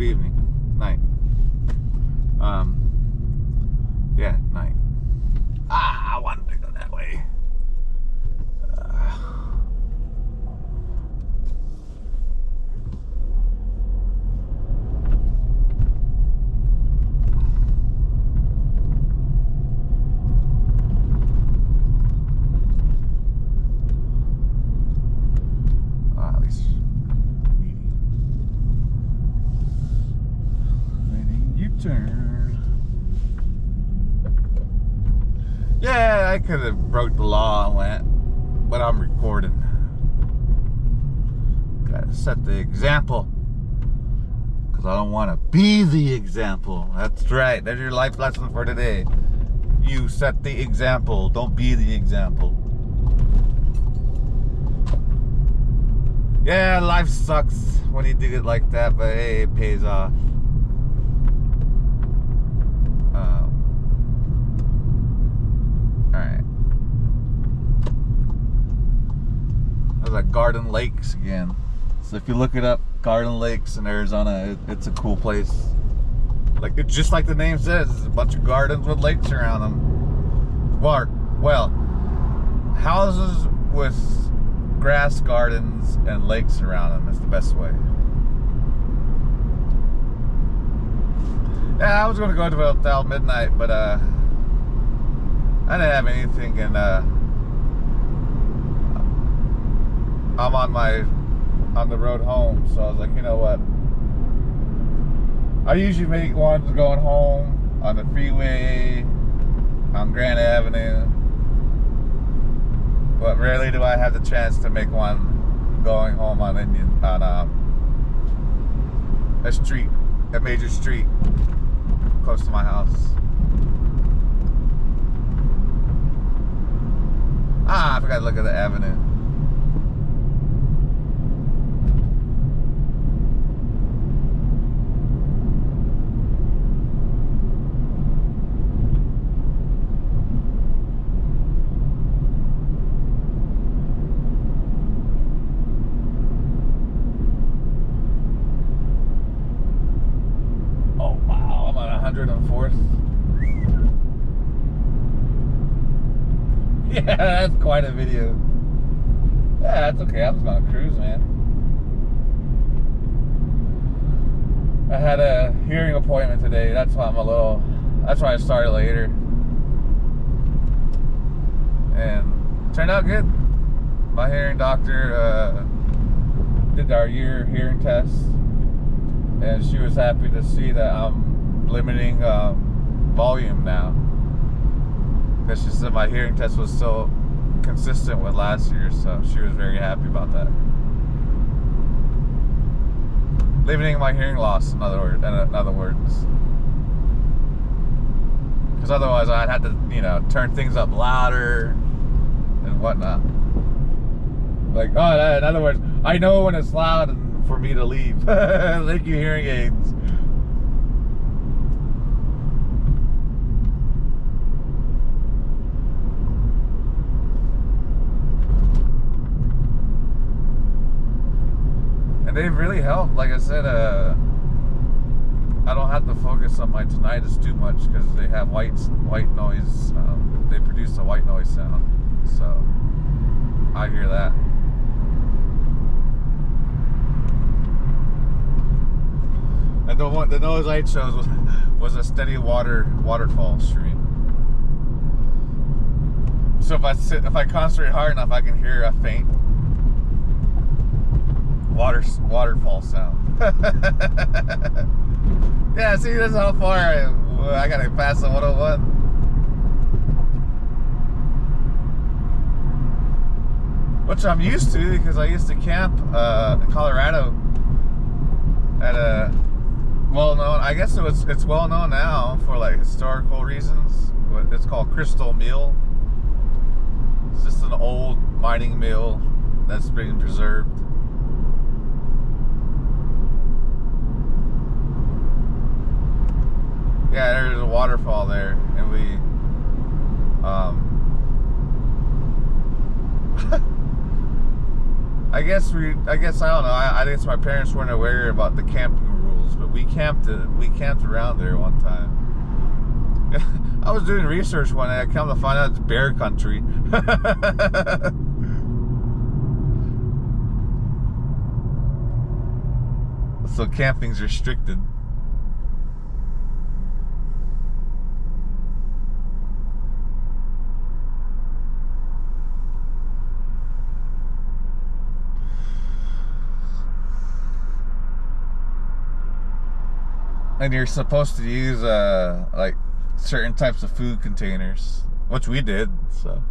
evening, night. Yeah, night. I wanted to go that way. At least medium. Letting you turn. Yeah, I could have broke the law and went, but I'm recording. Gotta set the example. Because I don't want to be the example. That's right. There's your life lesson for today. You set the example. Don't be the example. Yeah, life sucks when you do it like that, but hey, it pays off. Alright. There's like Garden Lakes again. So if you look it up, Garden Lakes in Arizona, it's a cool place. Like, it's just like the name says, it's a bunch of gardens with lakes around them. Well, houses with grass gardens and lakes around them is the best way. Yeah, I was gonna go to Hotel Midnight, but I didn't have anything, and I'm on the road home, so I was like, you know what? I usually make ones going home on the freeway, on Grand Avenue, but rarely do I have the chance to make one going home on a street, a major street close to my house. I forgot to look at the avenue. Oh wow, I'm on 104th. Yeah, that's quite a video. Yeah, that's okay. I'm just gonna cruise, man. I had a hearing appointment today. That's why that's why I started later. And it turned out good. My hearing doctor did our year hearing test, and she was happy to see that I'm limiting volume now. Because she said my hearing test was so consistent with last year, so she was very happy about that. Limiting my hearing loss, in other words. Because otherwise I'd have to, turn things up louder and whatnot. Like, in other words, I know when it's loud and for me to leave. Thank you, hearing aids. They've really helped. Like I said, I don't have to focus on my tinnitus too much because they have white noise. They produce a white noise sound, so I hear that. And the noise I chose was a steady waterfall stream. So if I concentrate hard enough, I can hear a faint waterfall sound. Yeah, see, this is how far I gotta pass the 101. Which I'm used to because I used to camp in Colorado at a well-known, I guess it's well-known now for like historical reasons. It's called Crystal Mill. It's just an old mining mill that's being preserved. Yeah, there's a waterfall there, and we I guess I don't know. I guess my parents weren't aware about the camping rules. animals, but we camped around there one time. I was doing research one day. I come to find out it's bear country. So camping's restricted. And you're supposed to use like certain types of food containers, which we did, so.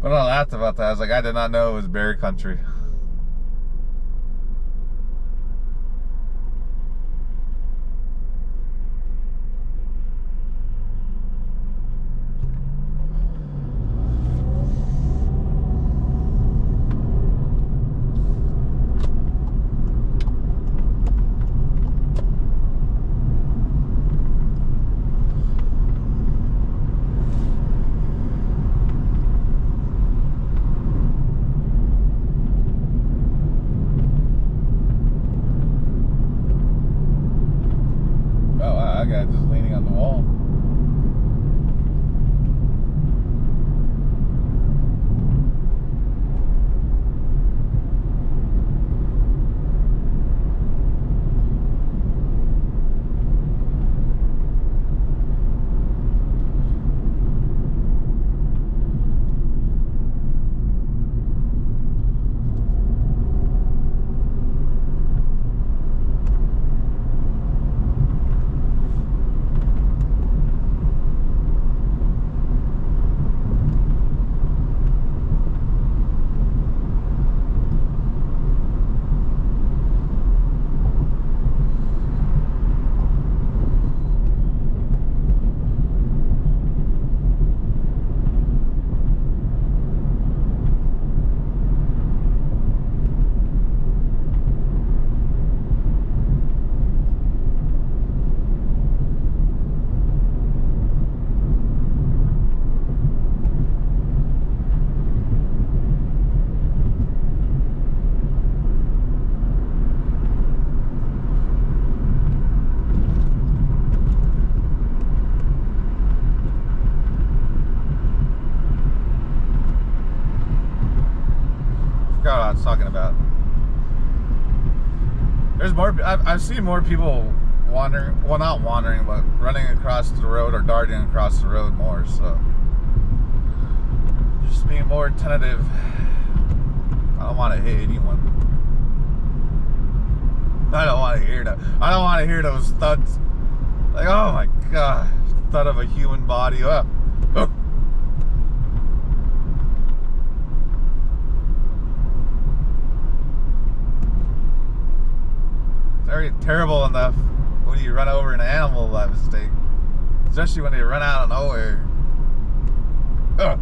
But I laughed about that. I was like, I did not know it was bear country. Just leaning on the wall. Forgot what I was talking about. There's more. I've seen more people wandering. Well, not wandering, but running across the road or darting across the road more. So just being more tentative. I don't want to hit anyone. I don't want to hear that. I don't want to hear those thuds. Like, oh my god, thud of a human body. Oh. It's already terrible enough when you run over an animal by mistake, especially when they run out of nowhere. Ugh.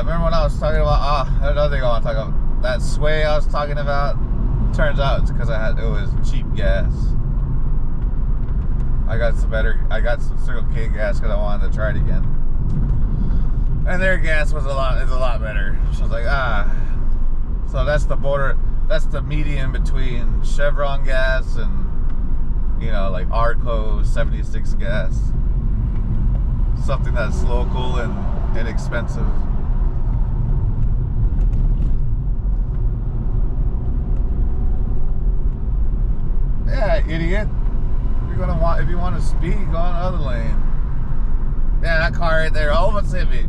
Remember when I was talking about, another thing I want to talk about, that sway I was talking about? Turns out it's because it was cheap gas. I got some Circle K gas because I wanted to try it again. And their gas is a lot better. So I was like, so that's the border, that's the median between Chevron gas and, you know, like Arco 76 gas. Something that's local and inexpensive. Yeah, idiot. If you want to speed, go on the other lane. Yeah, that car right there almost hit me.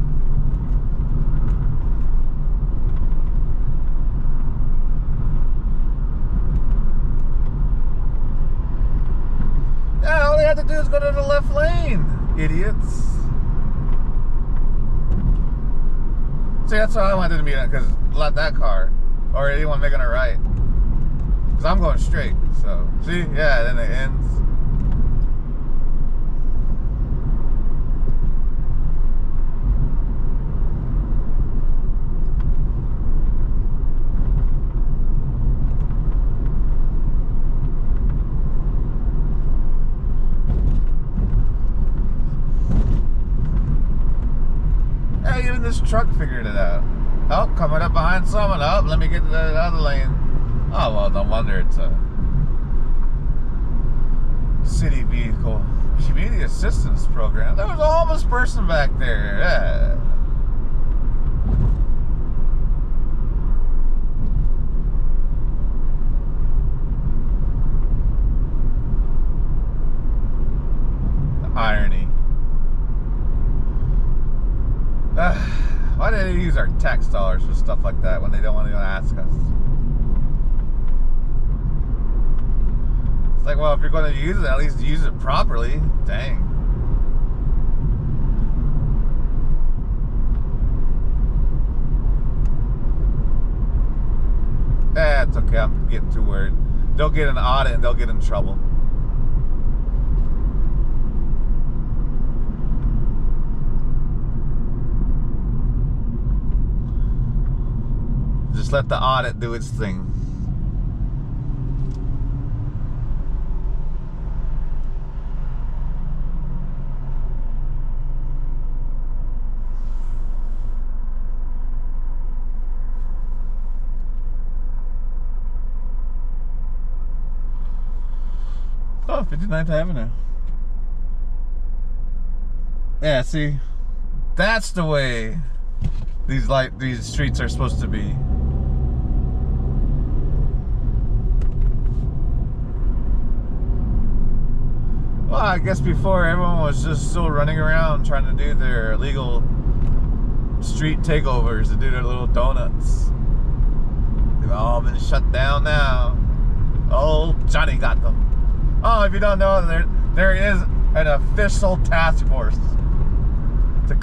Yeah, all you have to do is go to the left lane, idiots. See, that's why I wanted to meet him, because not that car or anyone making a right. Because I'm going straight. So, see, yeah, then it ends. Even this truck figured it out. Oh, coming up behind someone. Oh, let me get to the other lane. Oh, well, no wonder it's a city vehicle. Community assistance program. There was a homeless person back there. Yeah. The irony. Why do they use our tax dollars for stuff like that when they don't want to ask us? It's like, well, if you're going to use it, at least use it properly. Dang. It's okay. I'm getting too worried. They'll get an audit and they'll get in trouble. Just let the audit do its thing. Oh, 59th Avenue. Yeah, see, that's the way these streets are supposed to be. Well, I guess before everyone was just still running around trying to do their illegal street takeovers to do their little donuts. They've all been shut down now. Oh, Johnny got them. Oh, if you don't know, there is an official task force to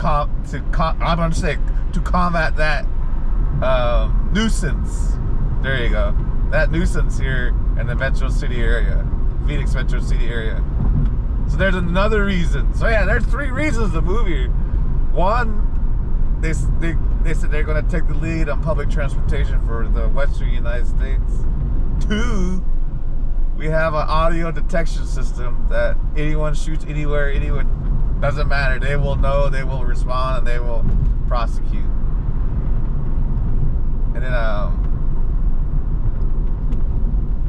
combat that nuisance. There you go. That nuisance here in the Metro City area, Phoenix Metro City area. So there's another reason. So yeah, there's 3 reasons to move here. One, they said they're going to take the lead on public transportation for the Western United States. 2, we have an audio detection system that anyone shoots anywhere, anyone, doesn't matter. They will know, they will respond, and they will prosecute. And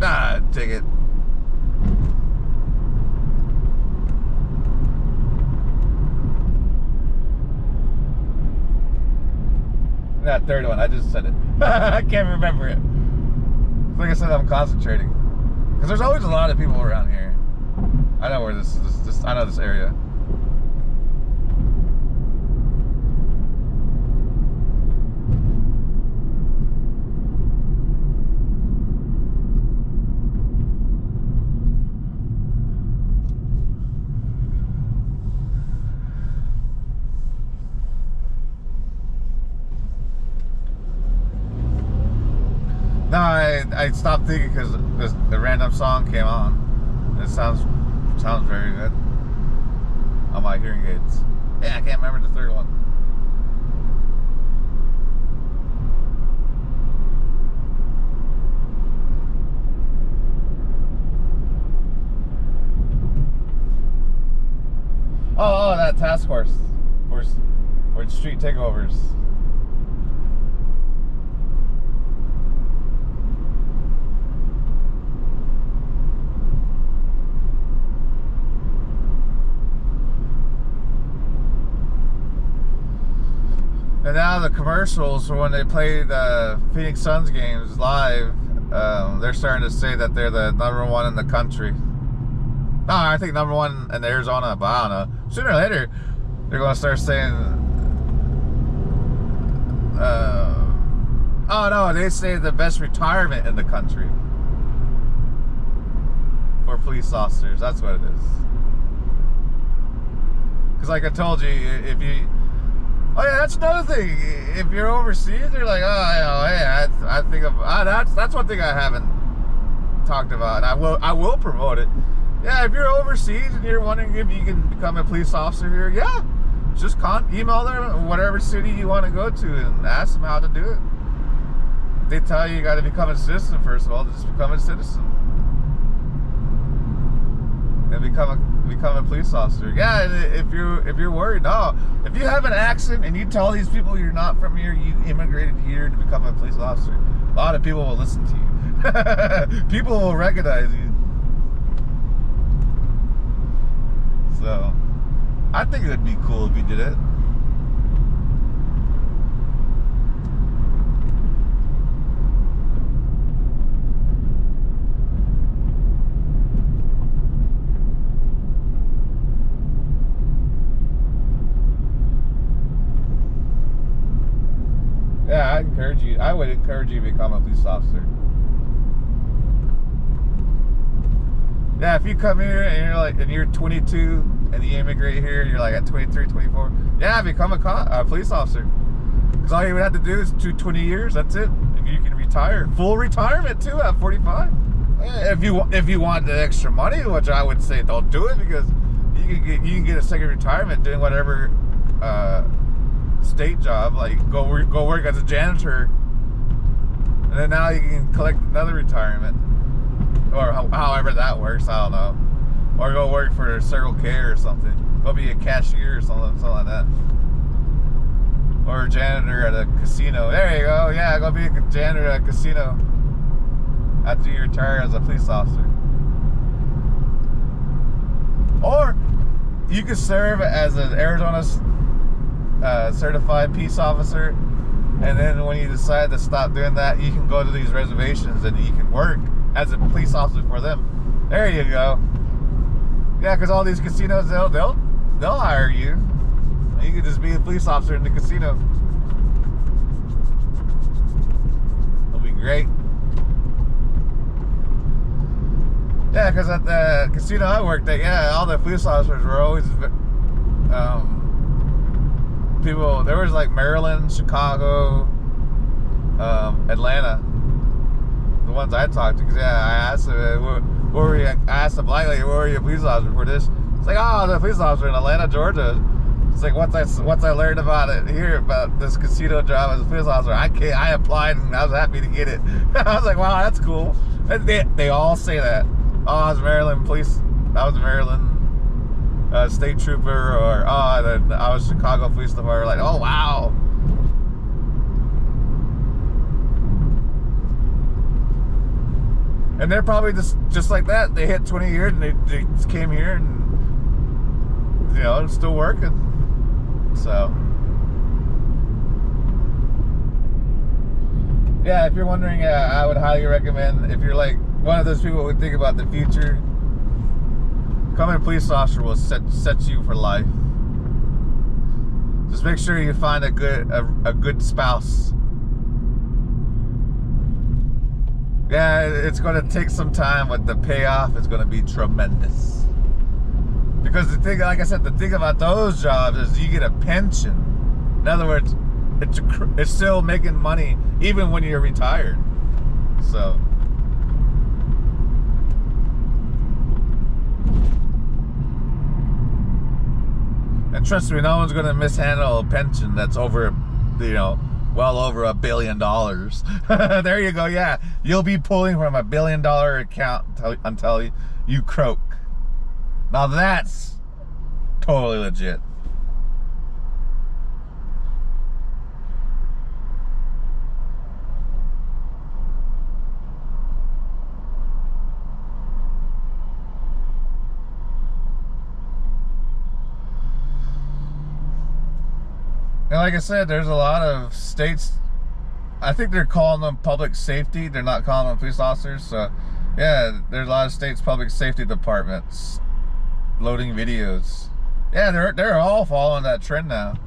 then, take it. That 3rd one, I just said it. I can't remember it. Like I said, I'm concentrating. Because there's always a lot of people around here. I know where this is. I know this area. No, I stopped thinking because the random song came on. It sounds very good on my hearing aids. Yeah, I can't remember the 3rd one. task force for street takeovers. And now the commercials for when they play the Phoenix Suns games live, they're starting to say that they're the #1 in the country. No, I think #1 in Arizona, but I don't know. Sooner or later, they're going to start saying, oh no, they say the best retirement in the country for police officers. That's what it is. Because like I told you, if you... Oh yeah, that's another thing. If you're overseas, they're like, oh, hey, I think of that's one thing I haven't talked about, and I will promote it. Yeah, if you're overseas and you're wondering if you can become a police officer here, yeah, just email them whatever city you want to go to and ask them how to do it. If they tell you got to become a citizen first of all, just become a citizen and become a police officer. Yeah, if you're worried, no. If you have an accent and you tell these people you're not from here, you immigrated here to become a police officer, a lot of people will listen to you. People will recognize you. So, I think it would be cool if you did it. Yeah, I would encourage you to become a police officer. Yeah, if you come here and you're 22 and you immigrate here, you're like at 23, 24, yeah, become a police officer. Because all you would have to do is do 20 years, that's it. And you can retire. Full retirement too at 45. Yeah, if you want the extra money, which I would say don't do it, because you can get a second retirement doing whatever state job, like go work as a janitor, and then now you can collect another retirement, or however that works, I don't know, or go work for Circle K or something, go be a cashier or something like that, or a janitor at a casino. There you go. Yeah, go be a janitor at a casino after you retire as a police officer. Or you could serve as an Arizona certified peace officer, and then when you decide to stop doing that, you can go to these reservations and you can work as a police officer for them. There you go. Yeah, because all these casinos, they'll hire you. You can just be a police officer in the casino. It'll be great. Yeah, because at the casino I worked at, yeah, all the police officers were always people. There was like Maryland, Chicago, Atlanta, the ones I talked to. Because yeah, I asked them, what were you? I asked them politely, "What were you a police officer for this?" It's like, "Oh, the police officer in Atlanta, Georgia." It's like once I learned about it here, about this casino job as a police officer, I applied and I was happy to get it. I was like, wow, that's cool. And they all say that. Oh, I was Maryland police. I was Maryland state trooper, or I was Chicago police department. Like, oh wow. And they're probably just like that. They hit 20 years and they just came here and, you know, still working. So, yeah, if you're wondering, I would highly recommend, if you're like one of those people who think about the future, becoming a police officer will set you for life. Just make sure you find a good spouse. Yeah, it's going to take some time, but the payoff is going to be tremendous. Because the thing, like I said, the thing about those jobs is you get a pension. In other words, it's still making money even when you're retired. So, and trust me, no one's going to mishandle a pension that's over, you know, well over $1 billion. There you go. Yeah, you'll be pulling from $1 billion account until you croak. Now that's totally legit. And like I said, there's a lot of states, I think they're calling them public safety. They're not calling them police officers. So, yeah, there's a lot of states' public safety departments loading videos. Yeah, they're all following that trend now.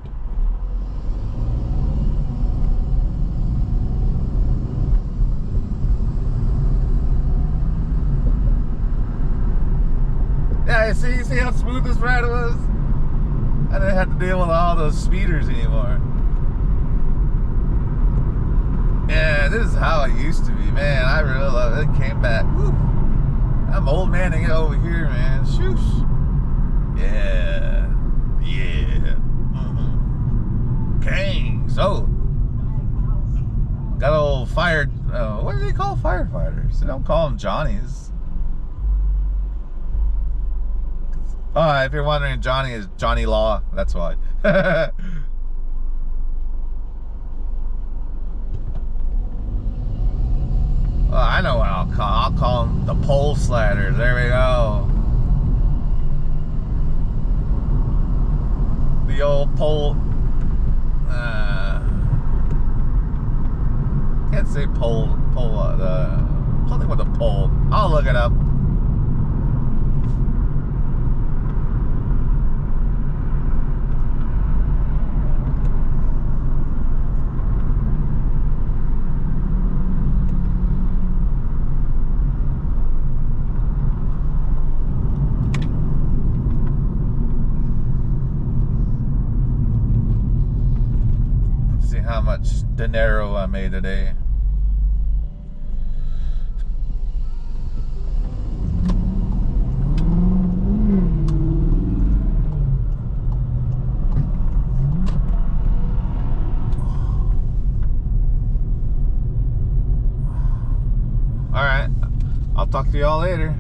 Yeah, you see how smooth this ride was? I didn't have to deal with all those speeders anymore. Yeah, this is how it used to be, man. I really love it. It came back. Woo. I'm old man to get over here, man. Shoosh. Yeah. Yeah. Kings. Oh. Got old fire. What do they call firefighters? They don't call them Johnnies. Oh, if you're wondering, Johnny is Johnny Law. That's why. Well, I know what I'll call. I'll call them the pole sliders. There we go. The old pole. Can't say pole. Something with a pole. I'll look it up. How much dinero I made today. All right, I'll talk to y'all later.